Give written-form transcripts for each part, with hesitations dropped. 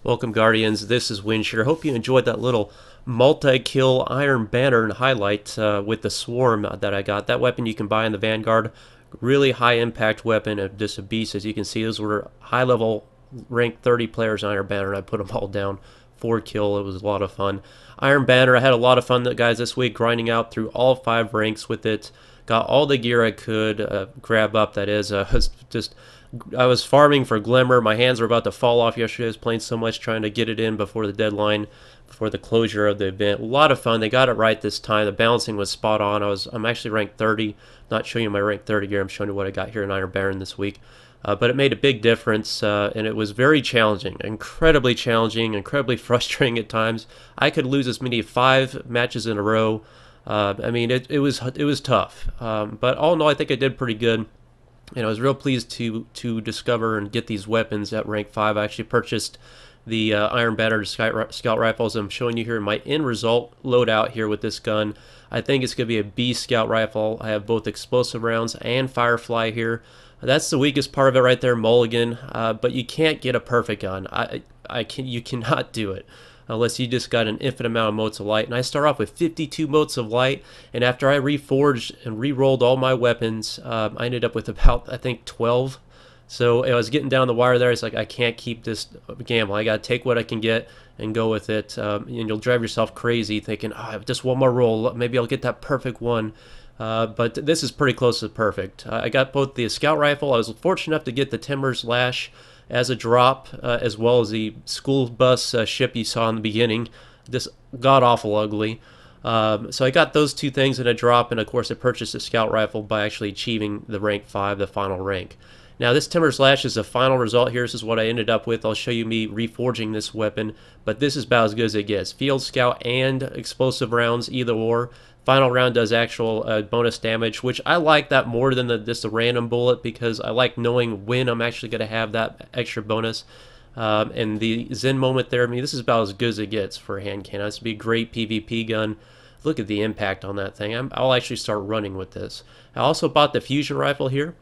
Welcome, Guardians. This is Windshield. Hope you enjoyed that little multi-kill Iron Banner and highlight with the Swarm that I got. That weapon you can buy in the Vanguard. Really high impact weapon, just a beast. As you can see, those were high level ranked 30 players in Iron Banner, and I put them all down. 4 kill. It was a lot of fun. Iron Banner, I had a lot of fun, guys, this week, grinding out through all 5 ranks with it. Got all the gear I could grab up, that is. I was farming for Glimmer. My hands were about to fall off yesterday. I was playing so much trying to get it in before the deadline, before the closure of the event. A lot of fun. They got it right this time. The balancing was spot on. I'm actually ranked 30. Not showing you my rank 30 gear. I'm showing you what I got here in Iron Baron this week. But it made a big difference, and it was very challenging, incredibly frustrating at times. I could lose as many as 5 matches in a row. I mean, it was tough. But all in all, I think I did pretty good. And I was real pleased to discover and get these weapons at rank 5. I actually purchased the Iron Banner Scout Rifles. I'm showing you here my end result loadout here with this gun. I think it's going to be a beast Scout Rifle. I have both explosive rounds and Firefly here. That's the weakest part of it right there, Mulligan. But you can't get a perfect gun. You cannot do it unless you just got an infinite amount of motes of light. And I start off with 52 motes of light, and after I reforged and re-rolled all my weapons, I ended up with about, I think, 12. So I was getting down the wire there. It's like, I can't keep this gamble. I got to take what I can get and go with it. And you'll drive yourself crazy thinking, oh, just one more roll, maybe I'll get that perfect one. But this is pretty close to perfect. I got both the Scout Rifle. I was fortunate enough to get the Timber's Lash as a drop, as well as the school bus ship you saw in the beginning. Just god-awful ugly. So I got those 2 things in a drop, and of course I purchased the Scout Rifle by actually achieving the rank 5, the final rank. Now this Timber's Lash is the final result here. This is what I ended up with. I'll show you me reforging this weapon, but this is about as good as it gets. Field Scout and explosive rounds, either or. Final round does actual bonus damage, which I like that more than just a random bullet, because I like knowing when I'm actually going to have that extra bonus. And the Zen moment there, I mean, this is about as good as it gets for a hand cannon. This would be a great PvP gun. Look at the impact on that thing. I'll actually start running with this. I also bought the Fusion Rifle here.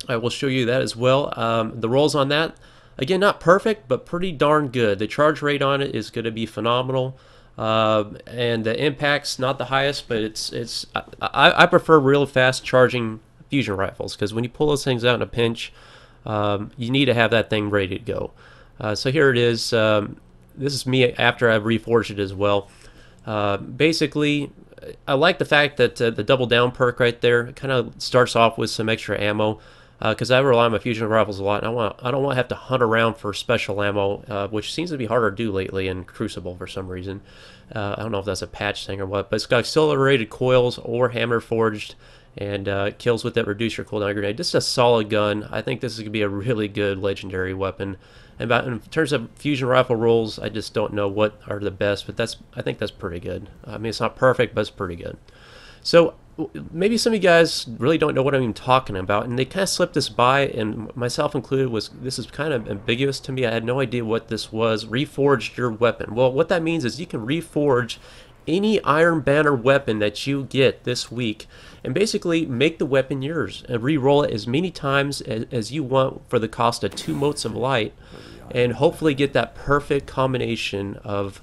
I will show you that as well. The rolls on that, again, not perfect, but pretty darn good. The charge rate on it is going to be phenomenal. And the impact's not the highest, but I prefer real fast charging fusion rifles, because when you pull those things out in a pinch, you need to have that thing ready to go. So here it is. This is me after I've reforged it as well. Basically, I like the fact that the double down perk right there kind of starts off with some extra ammo, because I rely on my fusion rifles a lot, and I don't want to have to hunt around for special ammo, which seems to be harder to do lately in Crucible for some reason. I don't know if that's a patch thing or what, but it's got accelerated coils or hammer forged, and kills with that reduce your cooldown grenade. This is a solid gun. I think this is going to be a really good legendary weapon. And in terms of fusion rifle rolls, I just don't know what are the best, but I think that's pretty good. I mean, it's not perfect, but it's pretty good. So maybe some of you guys really don't know what I'm even talking about, and they kind of slipped this by, and myself included. This is kind of ambiguous to me. I had no idea what this was. Reforged your weapon. Well, what that means is you can reforge any Iron Banner weapon that you get this week, and basically make the weapon yours and re-roll it as many times as you want for the cost of 2 motes of light, and hopefully get that perfect combination of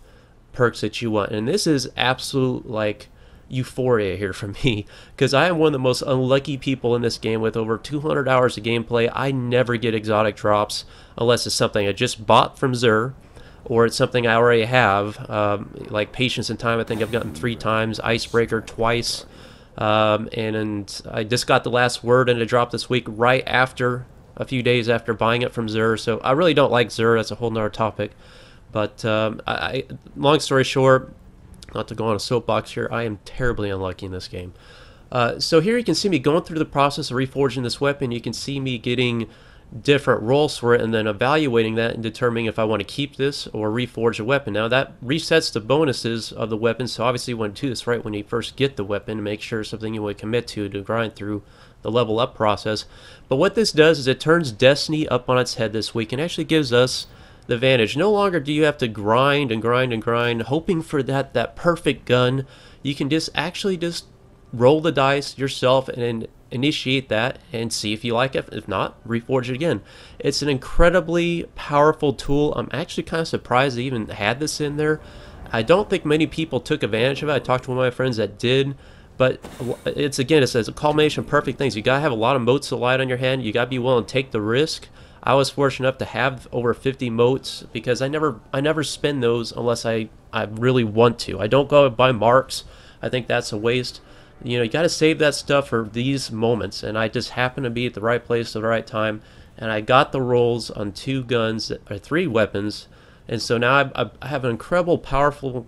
perks that you want. And this is absolute, like, euphoria here for me, because I am one of the most unlucky people in this game. With over 200 hours of gameplay, I never get exotic drops unless it's something I just bought from Xur, or it's something I already have, like Patience and Time. I think I've gotten 3 times, Icebreaker twice, and I just got the Last Word in a drop this week, right after, a few days after buying it from Xur. So I really don't like Xur. That's a whole nother topic. But long story short, not to go on a soapbox here, I am terribly unlucky in this game. So here you can see me going through the process of reforging this weapon. You can see me getting different rolls for it, and then evaluating that and determining if I want to keep this or reforge a weapon. Now that resets the bonuses of the weapon, so obviously you want to do this right when you first get the weapon, make sure it's something you want to commit to grind through the level up process. But what this does is it turns Destiny up on its head this week, and actually gives us the advantage. No longer do you have to grind and grind and grind, hoping for that perfect gun. You can just roll the dice yourself, and initiate that and see if you like it. If not, reforge it again. It's an incredibly powerful tool. I'm actually kind of surprised they even had this in there. I don't think many people took advantage of it. I talked to one of my friends that did, but it's a culmination of perfect things. You gotta have a lot of motes to light on your hand. You gotta be willing to take the risk. I was fortunate enough to have over 50 motes because I never spend those unless I really want to. I don't go buy marks. I think that's a waste. You know, you got to save that stuff for these moments, and I just happened to be at the right place at the right time, and I got the rolls on 2 guns or 3 weapons, and so now I have an incredible, powerful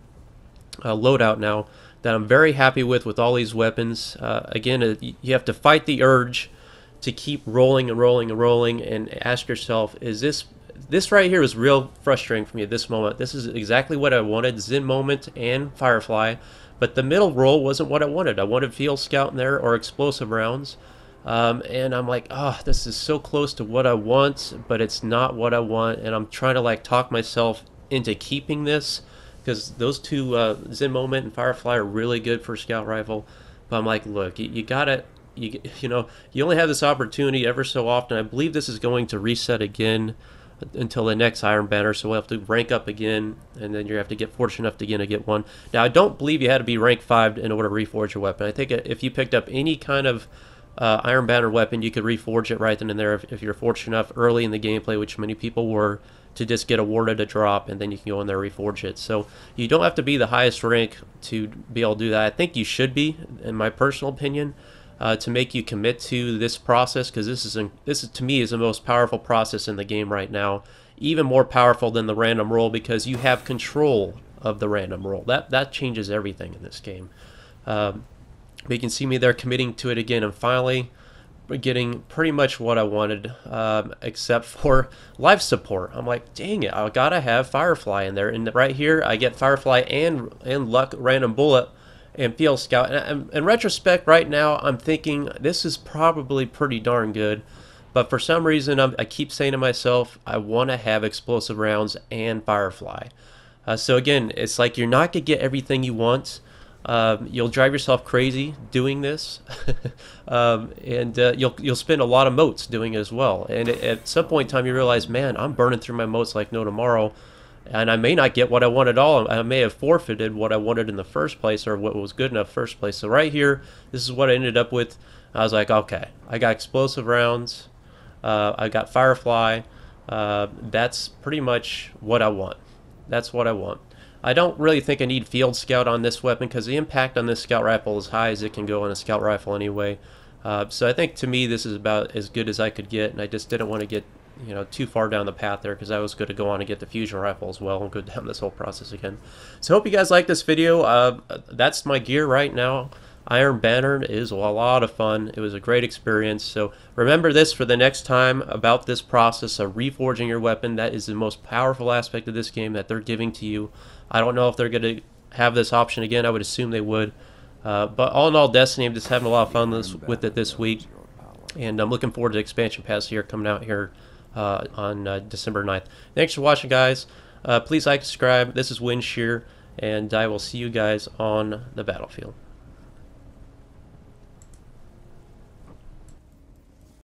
loadout now that I'm very happy with all these weapons. Again, you have to fight the urge to keep rolling and rolling and rolling, and ask yourself, is this right here was real frustrating for me at this moment. This is exactly what I wanted, Zen Moment and Firefly. But the middle roll wasn't what I wanted. I wanted Field Scout in there or explosive rounds. And I'm like, oh, this is so close to what I want, but it's not what I want. And I'm trying to like talk myself into keeping this because those 2, Zen Moment and Firefly, are really good for Scout Rifle. But I'm like, look, you gotta, you know, you only have this opportunity ever so often. I believe this is going to reset again until the next Iron Banner, so we'll have to rank up again, and then you have to get fortunate enough to get one. Now, I don't believe you had to be rank 5 in order to reforge your weapon. I think if you picked up any kind of Iron Banner weapon, you could reforge it right then and there if you're fortunate enough early in the gameplay, which many people were, to just get awarded a drop, and then you can go in there and reforge it. So you don't have to be the highest rank to be able to do that. I think you should be, in my personal opinion, to make you commit to this process, because this is to me is the most powerful process in the game right now, even more powerful than the random roll, because you have control of the random roll. That changes everything in this game. But you can see me there committing to it again, and finally getting pretty much what I wanted, except for life support. I'm like, dang it, I gotta have Firefly in there, and right here I get Firefly and luck random bullet and Field Scout. And in retrospect, right now, I'm thinking this is probably pretty darn good. But for some reason, I keep saying to myself, I want to have explosive rounds and Firefly. So again, it's like you're not going to get everything you want. You'll drive yourself crazy doing this. And you'll spend a lot of motes doing it as well. And at some point in time, you realize, man, I'm burning through my motes like no tomorrow. And I may not get what I want at all. I may have forfeited what I wanted in the first place, or what was good enough first place. So right here, this is what I ended up with. I was like, okay, I got explosive rounds. I got Firefly. That's pretty much what I want. That's what I want. I don't really think I need Field Scout on this weapon, because the impact on this Scout Rifle is as high as it can go on a Scout Rifle anyway. So I think to me this is about as good as I could get, and I just didn't want to get too far down the path there, because I was going to go on and get the fusion rifle as well and go down this whole process again. So I hope you guys like this video. That's my gear right now. Iron Banner is a lot of fun. It was a great experience. So remember this for the next time about this process of reforging your weapon. That is the most powerful aspect of this game that they're giving to you. I don't know if they're going to have this option again. I would assume they would. But all in all, Destiny, I'm just having a lot of fun with it this week. And I'm looking forward to the expansion pass here coming out here on December 9th. Thanks for watching, guys. Please like, subscribe. This is Windshear, and I will see you guys on the battlefield.